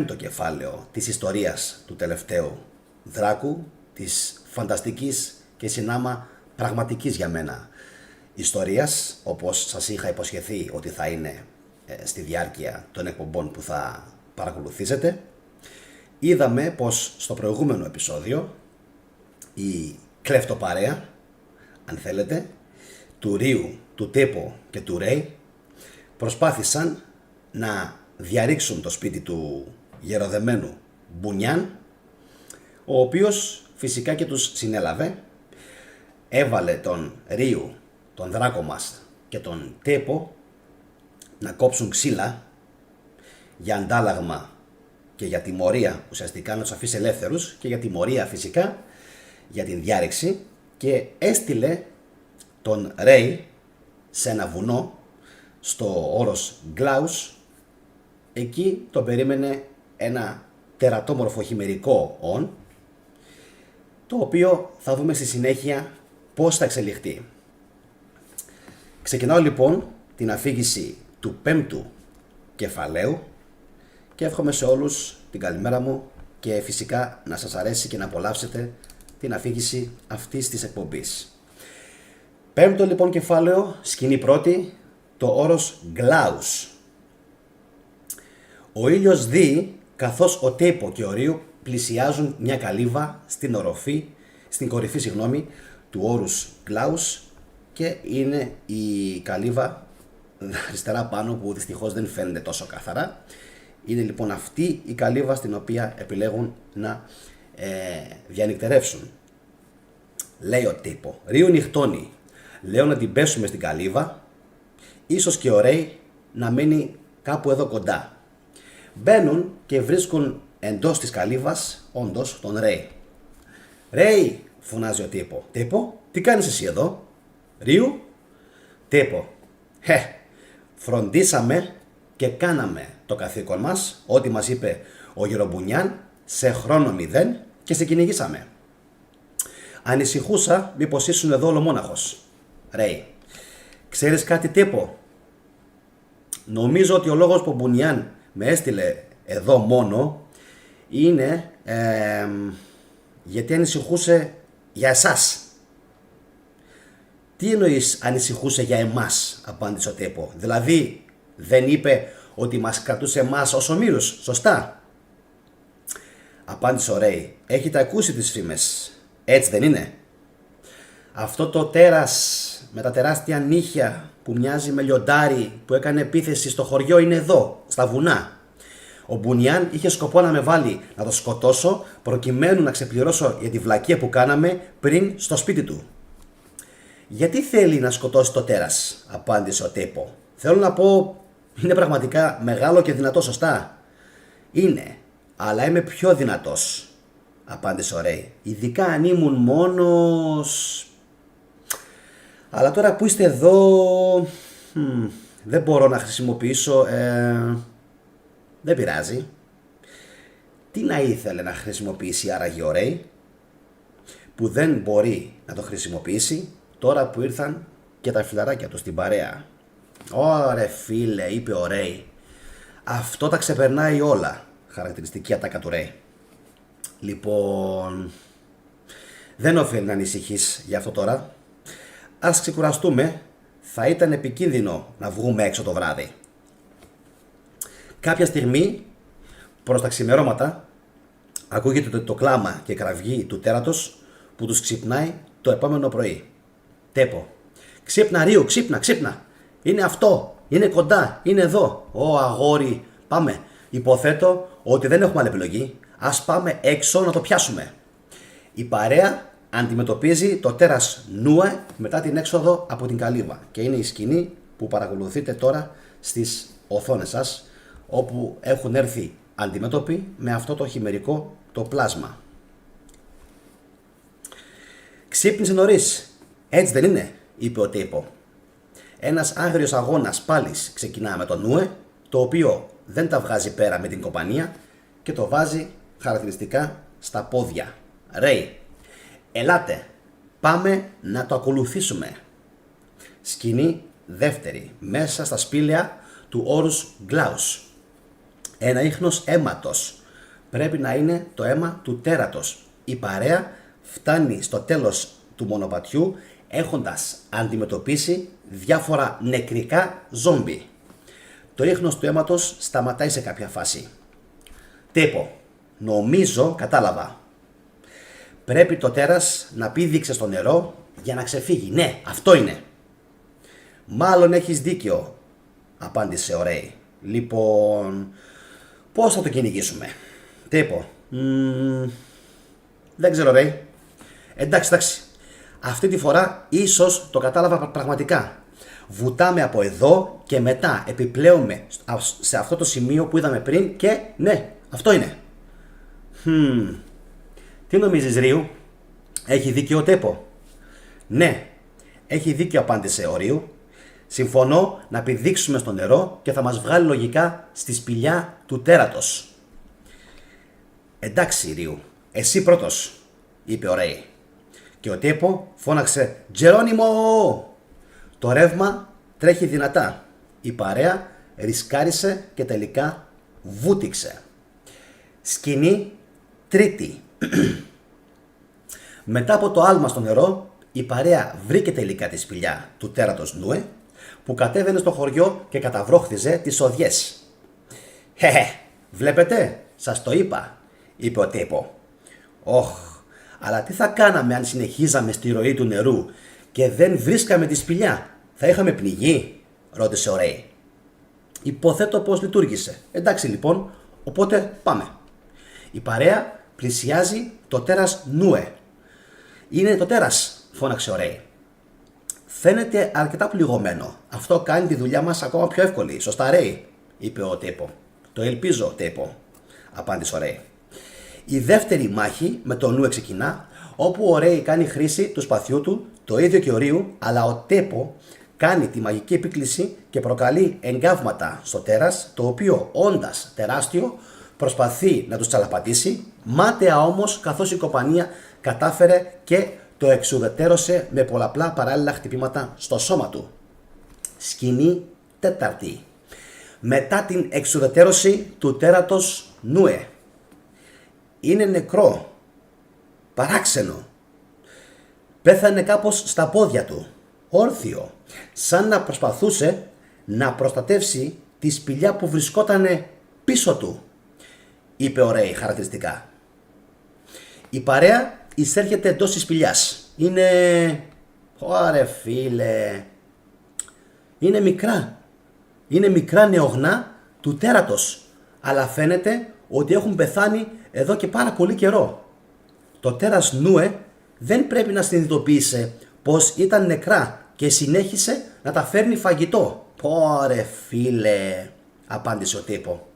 πέμπτο κεφάλαιο της ιστορίας του τελευταίου Δράκου, της φανταστικής και συνάμα πραγματικής για μένα ιστορίας, όπως σας είχα υποσχεθεί ότι θα είναι στη διάρκεια των εκπομπών που θα παρακολουθήσετε. Είδαμε πως στο προηγούμενο επεισόδιο η κλέφτοπαρέα, αν θέλετε, του Ρίου, του Τέπο και του Ρέι προσπάθησαν να διαρρήξουν το σπίτι του γεροδεμένου Μπουνιάν, ο οποίος φυσικά και τους συνέλαβε, έβαλε τον Ρίου, τον δράκο μας, και τον Τέπο να κόψουν ξύλα για αντάλλαγμα και για τιμωρία, ουσιαστικά να τους αφήσει ελεύθερους, και για τιμωρία φυσικά για την διάρρηξη, και έστειλε τον Ρέι σε ένα βουνό στο όρος Γκλάους. Εκεί τον περίμενε ένα τερατόμορφο χειμερικό ον, το οποίο θα δούμε στη συνέχεια πώς θα εξελιχθεί. Ξεκινάω λοιπόν την αφήγηση του πέμπτου κεφαλαίου και εύχομαι σε όλους την καλημέρα μου και φυσικά να σας αρέσει και να απολαύσετε την αφήγηση αυτής της εκπομπής. Πέμπτο λοιπόν κεφάλαιο, σκηνή πρώτη, το όρος Γκλάους. Ο ήλιος δει καθώς ο Τέπο και ο Ρίου πλησιάζουν μια καλύβα στην κορυφή του όρους Γκλάους, και είναι η καλύβα αριστερά πάνω που δυστυχώς δεν φαίνεται τόσο καθαρά. Είναι λοιπόν αυτή η καλύβα στην οποία επιλέγουν να διανυκτερεύσουν. Λέει ο Τέπο: Ρίου νυχτώνει, λέω να την πέσουμε στην καλύβα, ίσως και ο Ρέι να μένει κάπου εδώ κοντά. Μπαίνουν και βρίσκουν εντός της καλύβας όντως τον Ρέι. Ρέι, φωνάζει ο Τέπο. Τέπο, τι κάνεις εσύ εδώ? Ρίου. Τέπο, φροντίσαμε και κάναμε το καθήκον μας, ό,τι μας είπε ο Γερομπουνιάν, σε χρόνο 0, και σε κυνηγήσαμε. Ανησυχούσα μήπως ήσουν εδώ ολομόναχος. Ρέι, ξέρεις κάτι Τέπο? Νομίζω ότι ο λόγος που ο Μπουνιάν με έστειλε εδώ μόνο είναι γιατί ανησυχούσε για εσάς. Τι εννοείς ανησυχούσε για εμάς? Απάντησε ο Τέπο. Δηλαδή δεν είπε ότι μας κρατούσε εμάς ως ομήρους, σωστά? Απάντησε ο Ρέι. Έχετε ακούσει τις φήμες, έτσι δεν είναι? Αυτό το τέρας με τα τεράστια νύχια που μοιάζει με λιοντάρι που έκανε επίθεση στο χωριό είναι εδώ, στα βουνά. Ο Μπουνιάν είχε σκοπό να με βάλει να το σκοτώσω προκειμένου να ξεπληρώσω για τη βλακεία που κάναμε πριν στο σπίτι του. Γιατί θέλει να σκοτώσει το τέρας? Απάντησε ο Τέπο. Θέλω να πω, είναι πραγματικά μεγάλο και δυνατό, σωστά? Είναι, αλλά είμαι πιο δυνατός, απάντησε ο Ρέι. Ειδικά αν ήμουν μόνος. Αλλά τώρα που είστε εδώ, δεν μπορώ να χρησιμοποιήσω. Δεν πειράζει. Τι να ήθελε να χρησιμοποιήσει άραγε ο Ρέι, που δεν μπορεί να το χρησιμοποιήσει τώρα που ήρθαν και τα φιλαράκια του στην παρέα? Ωρε φίλε, είπε ο Ρέι, αυτό τα ξεπερνάει όλα. Χαρακτηριστική ατάκα του Ρέι. Λοιπόν, δεν οφείλει να ανησυχείς γι' αυτό τώρα. Ας ξεκουραστούμε, θα ήταν επικίνδυνο να βγούμε έξω το βράδυ. Κάποια στιγμή, προς τα ξημερώματα, ακούγεται το κλάμα και κραυγή του τέρατος που τους ξυπνάει το επόμενο πρωί. Τέπο, ξύπνα Ρίου, ξύπνα, ξύπνα. Είναι αυτό, είναι κοντά, είναι εδώ. Ω αγόρι, πάμε. Υποθέτω ότι δεν έχουμε άλλη επιλογή. Ας πάμε έξω να το πιάσουμε. Η παρέα αντιμετωπίζει το τέρας Νούε μετά την έξοδο από την καλύβα. Και είναι η σκηνή που παρακολουθείτε τώρα στις οθόνες σας, όπου έχουν έρθει αντιμέτωποι με αυτό το χειμερικό το πλάσμα. Ξύπνησε νωρίς, έτσι δεν είναι? Είπε ο Τέπο. Ένας άγριος αγώνας πάλι ξεκινά με τον Νούε, το οποίο δεν τα βγάζει πέρα με την κομπανία και το βάζει χαρακτηριστικά στα πόδια. Ρέι, ελάτε, πάμε να το ακολουθήσουμε. Σκηνή δεύτερη, μέσα στα σπήλαια του όρους Γκλάους. Ένα ίχνος αίματος πρέπει να είναι το αίμα του τέρατος. Η παρέα φτάνει στο τέλος του μονοπατιού έχοντας αντιμετωπίσει διάφορα νεκρικά ζόμπι. Το ίχνος του αίματος σταματάει σε κάποια φάση. Τύπο, νομίζω κατάλαβα. Πρέπει το τέρας να πήδηξε στο νερό για να ξεφύγει. Ναι, αυτό είναι. Μάλλον έχεις δίκιο, απάντησε ο Ρέι. Λοιπόν, πώς θα το κυνηγήσουμε? Τύπο, δεν ξέρω Ρέι. Εντάξει. Αυτή τη φορά ίσως το κατάλαβα πραγματικά. Βουτάμε από εδώ και μετά επιπλέουμε σε αυτό το σημείο που είδαμε πριν και ναι, αυτό είναι. Τι νομίζεις Ρίου? Έχει δίκιο ο Τέπο? Ναι, έχει δίκιο, απάντησε ο Ρίου. Συμφωνώ να πηδήξουμε στο νερό και θα μας βγάλει λογικά στη σπηλιά του τέρατος. Εντάξει Ρίου, εσύ πρώτος, είπε ο Ρέι. Και ο Τέπο φώναξε «Τζερόνιμο!». Το ρεύμα τρέχει δυνατά. Η παρέα ρισκάρισε και τελικά βούτυξε. Σκηνή τρίτη. Μετά από το άλμα στο νερό, η παρέα βρήκε τελικά τη σπηλιά του τέρατος Νούε που κατέβαινε στο χωριό και καταβρόχθιζε τις οδιές. Βλέπετε, σας το είπα, είπε ο Τέπο. Αλλά τι θα κάναμε αν συνεχίζαμε στη ροή του νερού και δεν βρίσκαμε τη σπηλιά? Θα είχαμε πνιγεί? Ρώτησε ο Ρέι. Υποθέτω πως λειτουργήσε. Εντάξει λοιπόν, οπότε πάμε. Η παρέα πλησιάζει το τέρας Νούε. Είναι το τέρας, φώναξε ο Ρέι. Φαίνεται αρκετά πληγωμένο. Αυτό κάνει τη δουλειά μας ακόμα πιο εύκολη. Σωστά Ρέι, είπε ο Τέπο. Το ελπίζω Τέπο, απάντησε ο Ρέι. Η δεύτερη μάχη με το Νούε ξεκινά, όπου ο Ρέι κάνει χρήση του σπαθιού του, το ίδιο και ο Ρίου, αλλά ο Τέπο κάνει τη μαγική επίκληση και προκαλεί εγκάβματα στο τέρας, το οποίο όντας τεράστιο προσπαθεί να τους τσαλαπατήσει, μάταια όμως καθώς η κομπανία κατάφερε και το εξουδετερώσε με πολλαπλά παράλληλα χτυπήματα στο σώμα του. Σκηνή τέταρτη. Μετά την εξουδετερώση του τέρατος Νούε. Είναι νεκρό, παράξενο. Πέθανε κάπως στα πόδια του, όρθιο, σαν να προσπαθούσε να προστατεύσει τη σπηλιά που βρισκότανε πίσω του, είπε ο Ρέι χαρακτηριστικά. Η παρέα εισέρχεται εντός της σπηλιάς. Ωρε φίλε, είναι μικρά. Είναι μικρά νεογνά του τέρατος, αλλά φαίνεται ότι έχουν πεθάνει εδώ και πάρα πολύ καιρό. Το τέρας Νούε δεν πρέπει να συνειδητοποίησε πως ήταν νεκρά και συνέχισε να τα φέρνει φαγητό. Ωρε φίλε, απάντησε ο Τέπο.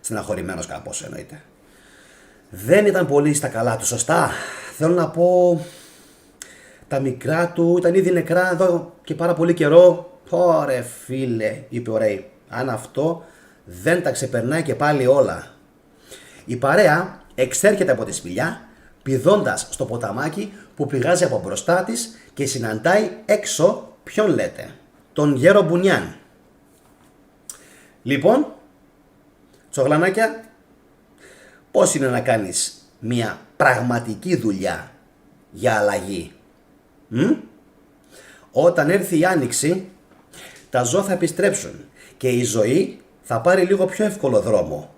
Στεναχωρημένος κάπως εννοείται. Δεν ήταν πολύ στα καλά του, σωστά. Θέλω να πω, τα μικρά του ήταν ήδη νεκρά εδώ και πάρα πολύ καιρό. Ωρε φίλε, είπε ο Ρέι, αν αυτό δεν τα ξεπερνάει και πάλι όλα. Η παρέα εξέρχεται από τη σπηλιά, πηδώντας στο ποταμάκι που πηγάζει από μπροστά της και συναντάει έξω, ποιον λέτε? Τον γέρο Μπουνιάν. Λοιπόν, τσογλανάκια, πώς είναι να κάνεις μια πραγματική δουλειά για αλλαγή? Όταν έρθει η άνοιξη, τα ζώα θα επιστρέψουν και η ζωή θα πάρει λίγο πιο εύκολο δρόμο.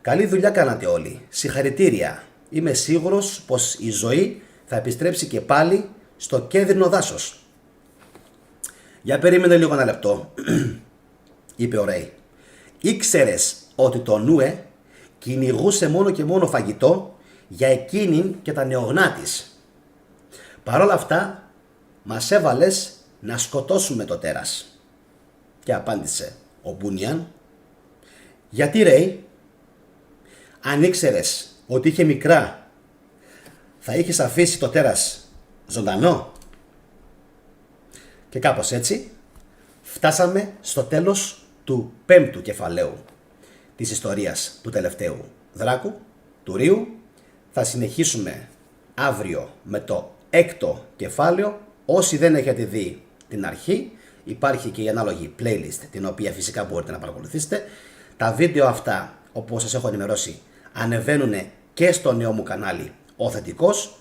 Καλή δουλειά κάνατε όλοι. Συγχαρητήρια. Είμαι σίγουρος πως η ζωή θα επιστρέψει και πάλι στο κέδρινο δάσος. Για περίμενε λίγο ένα λεπτό, είπε ο Ρέι. Ήξερες ότι το Νούε κυνηγούσε μόνο και μόνο φαγητό για εκείνην και τα νεογνά της. Παρ' όλα αυτά, μας έβαλες να σκοτώσουμε το τέρας. Και απάντησε ο Μπουνιάν. Γιατί Ρέι? Αν ήξερες ότι είχε μικρά, θα είχες αφήσει το τέρας ζωντανό? Και κάπως έτσι φτάσαμε στο τέλος του 5ου κεφαλαίου της ιστορίας του τελευταίου δράκου, του Ρίου. Θα συνεχίσουμε αύριο με το 6ο κεφάλαιο. Όσοι δεν έχετε δει την αρχή, υπάρχει και η ανάλογη playlist, την οποία φυσικά μπορείτε να παρακολουθήσετε. Τα βίντεο αυτά όπως σας έχω ενημερώσει, ανεβαίνουν και στο νέο μου κανάλι Ο Θετικός,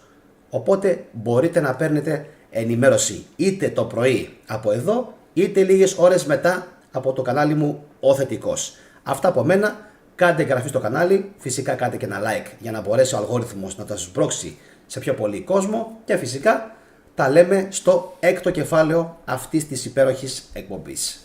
οπότε μπορείτε να παίρνετε ενημέρωση είτε το πρωί από εδώ, είτε λίγες ώρες μετά από το κανάλι μου Ο Θετικός. Αυτά από μένα. Κάντε εγγραφή στο κανάλι, φυσικά κάντε και ένα like για να μπορέσει ο αλγόριθμος να τα σμπρώξει σε πιο πολύ κόσμο και φυσικά τα λέμε στο έκτο κεφάλαιο αυτής της υπέροχης εκπομπής.